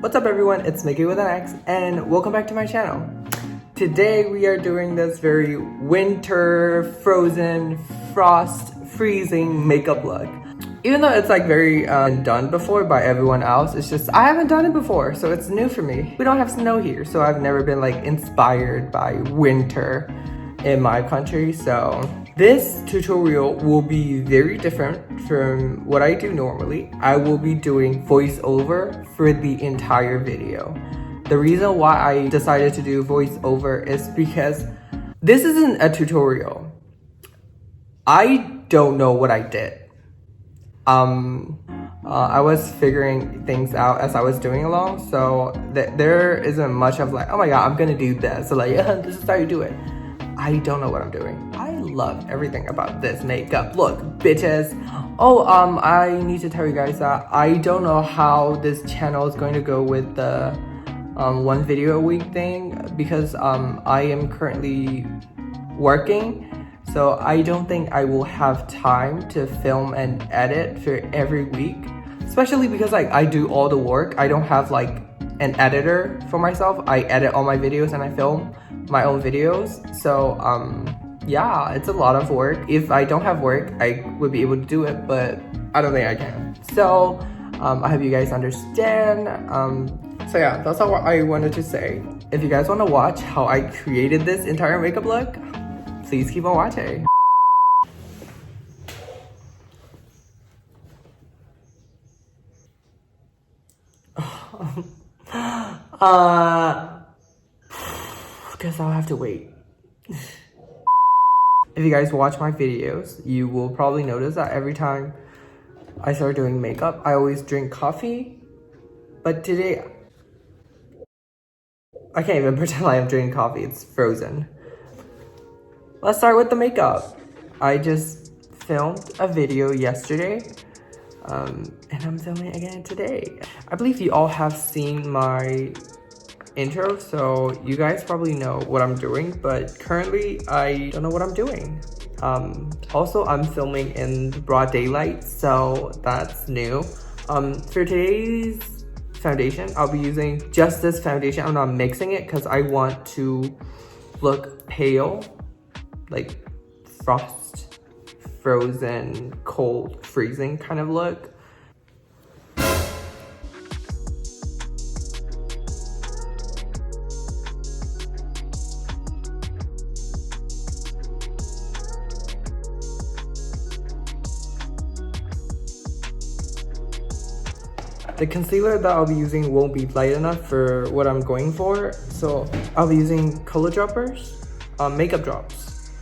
What's up everyone, it's Mickey with an X and welcome back to my channel. Today we are doing this very winter, frozen, frost, freezing makeup look. Even though it's like very done before by everyone else, it's just I haven't done it before, so it's new for me. We don't have snow here, so I've never been like inspired by winter in my country. So this tutorial will be very different from what I do normally. I will be doing voiceover for the entire video. The reason why I decided to do voiceover is because this isn't a tutorial. I don't know what I did. I was figuring things out as I was doing along, so there isn't much of like, oh my god, I'm gonna do this. So like, yeah, this is how you do it. I don't know what I'm doing. I love everything about this makeup. Look, bitches. Oh, I need to tell you guys that I don't know how this channel is going to go with the one video a week thing because I am currently working. So I don't think I will have time to film and edit for every week, especially because like I do all the work. I don't have like an editor for myself. I edit all my videos and I film my own videos. So yeah, it's a lot of work. If I don't have work, I would be able to do it, but I don't think I can. So I hope you guys understand. So yeah, that's all I wanted to say. If you guys want to watch how I created this entire makeup look, please keep on watching. Guess I'll have to wait. If you guys watch my videos, you will probably notice that every time I start doing makeup, I always drink coffee. But today, I can't even pretend like I'm drinking coffee, it's frozen. Let's start with the makeup. I just filmed a video yesterday, and I'm filming again today. I believe you all have seen my intro, so you guys probably know what I'm doing, but currently I don't know what I'm doing. Also, I'm filming in broad daylight, so that's new. For today's foundation, I'll be using just this foundation. I'm not mixing it because I want to look pale, like frost, frozen, cold, freezing kind of look. The concealer that I'll be using won't be light enough for what I'm going for, so I'll be using color droppers, makeup drops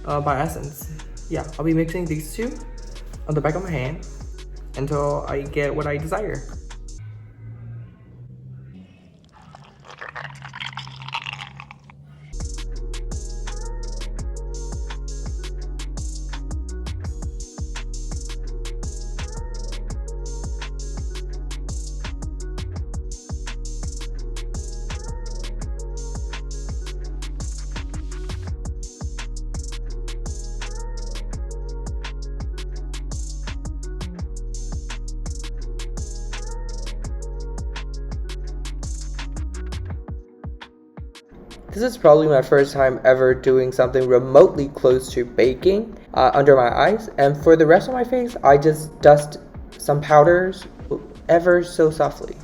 by Essence. Yeah, I'll be mixing these two on the back of my hand until I get what I desire. This is probably my first time ever doing something remotely close to baking under my eyes, and for the rest of my face, I just dust some powders ever so softly.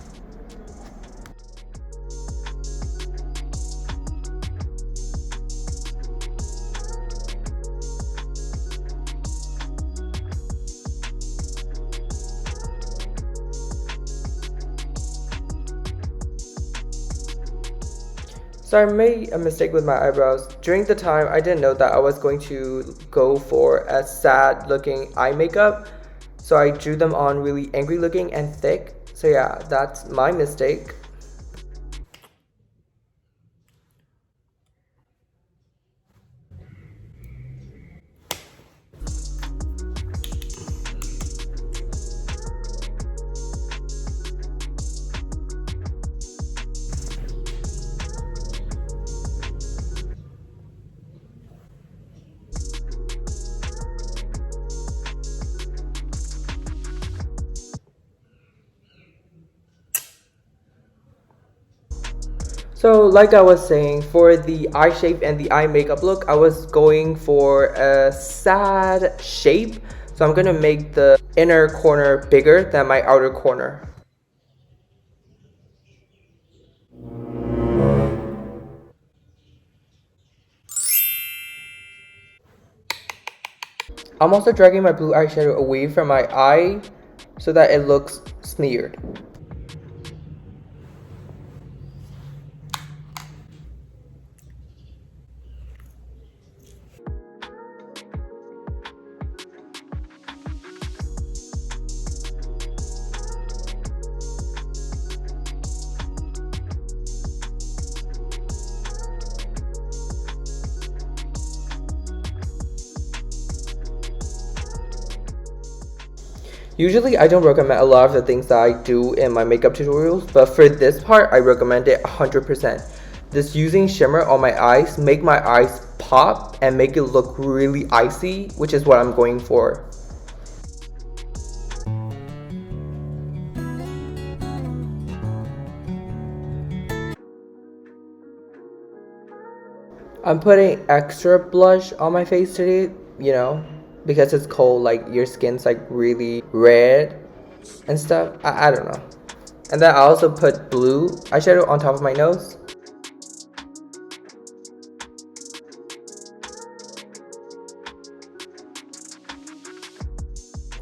So I made a mistake with my eyebrows. During the time, I didn't know that I was going to go for a sad looking eye makeup. So I drew them on really angry looking and thick. So yeah, that's my mistake. So like I was saying, for the eye shape and the eye makeup look, I was going for a sad shape. So I'm gonna make the inner corner bigger than my outer corner. I'm also dragging my blue eyeshadow away from my eye so that it looks smeared. Usually I don't recommend a lot of the things that I do in my makeup tutorials, but for this part I recommend it 100%. This using shimmer on my eyes make my eyes pop and make it look really icy, which is what I'm going for. I'm putting extra blush on my face today, you know, because it's cold, like your skin's like really red and stuff. I don't know. And then I also put blue eyeshadow on top of my nose.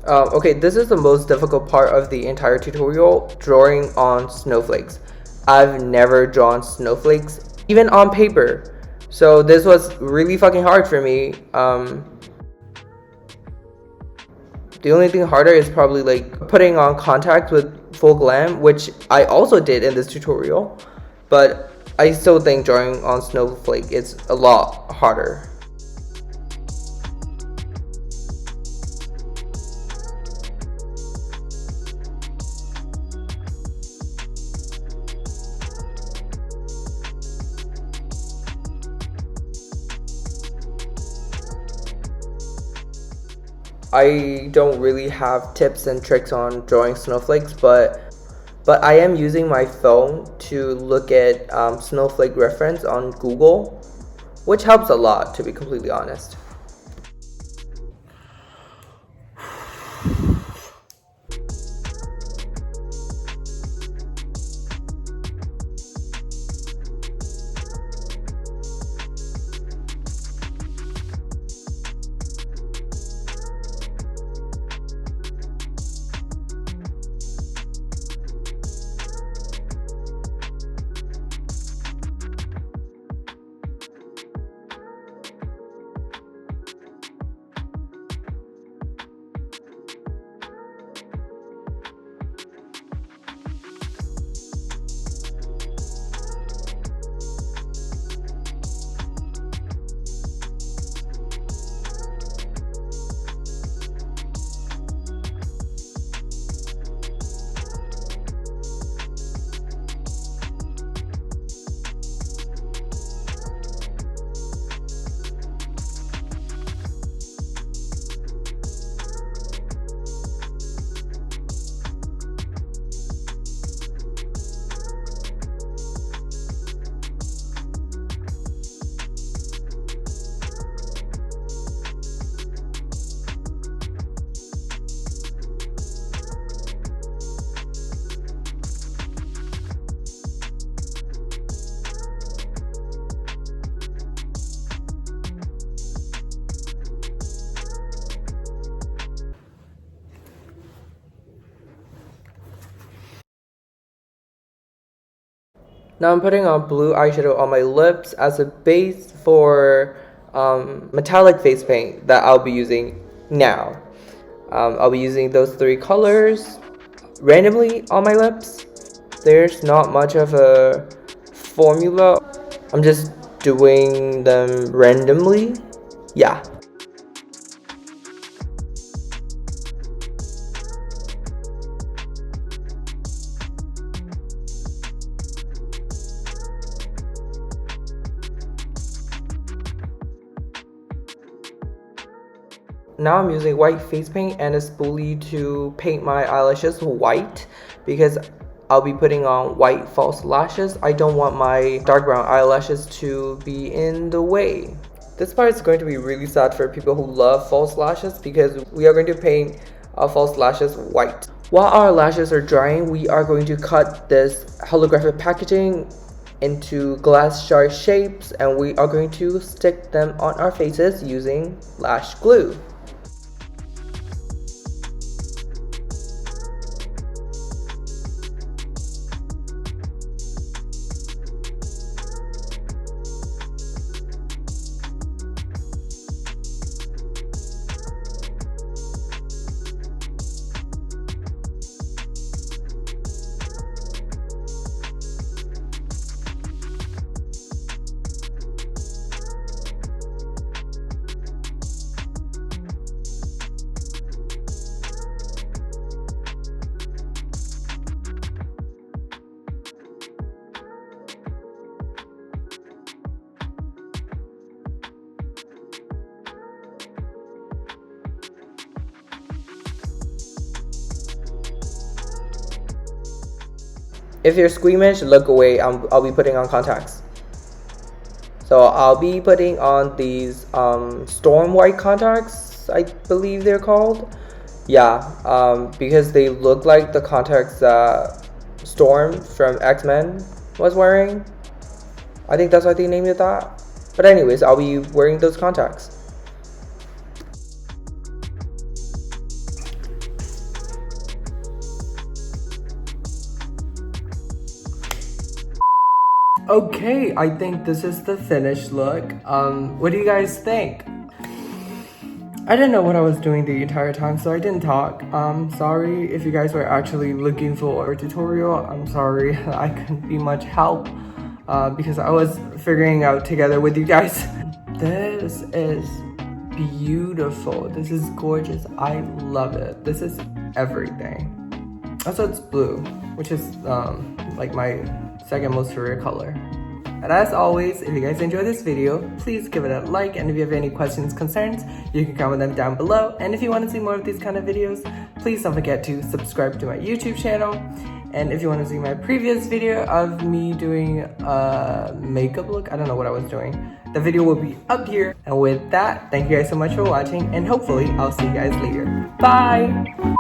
Okay, this is the most difficult part of the entire tutorial, drawing on snowflakes. I've never drawn snowflakes, even on paper. So this was really fucking hard for me. The only thing harder is probably like putting on contact with full glam, which I also did in this tutorial. But I still think drawing on snowflake is a lot harder. I don't really have tips and tricks on drawing snowflakes, but I am using my phone to look at snowflake reference on Google, which helps a lot, to be completely honest. Now I'm putting on blue eyeshadow on my lips as a base for metallic face paint that I'll be using now. I'll be using those three colors randomly on my lips. There's not much of a formula. I'm just doing them randomly. Yeah. Now I'm using white face paint and a spoolie to paint my eyelashes white because I'll be putting on white false lashes. I don't want my dark brown eyelashes to be in the way. This part is going to be really sad for people who love false lashes because we are going to paint our false lashes white. While our lashes are drying, we are going to cut this holographic packaging into glass jar shapes, and we are going to stick them on our faces using lash glue. If you're squeamish, look away. I'll be putting on contacts. So I'll be putting on these storm white contacts, I believe they're called. Yeah, because they look like the contacts that Storm from X-Men was wearing. I think that's why they named it that. But anyways, I'll be wearing those contacts. Okay, I think this is the finished look. What do you guys think? I didn't know what I was doing the entire time, so I didn't talk. Sorry if you guys were actually looking for a tutorial. I'm sorry I couldn't be much help because I was figuring out together with you guys. This is beautiful. This is gorgeous. I love it. This is everything. Also, it's blue, which is like my second most favorite color. And as always, if you guys enjoyed this video, please give it a like, and if you have any questions, concerns, you can comment them down below. And if you want to see more of these kind of videos, please don't forget to subscribe to my YouTube channel. And if you want to see my previous video of me doing a makeup look, I don't know what I was doing, the video will be up here. And with that, thank you guys so much for watching, and hopefully I'll see you guys later. Bye!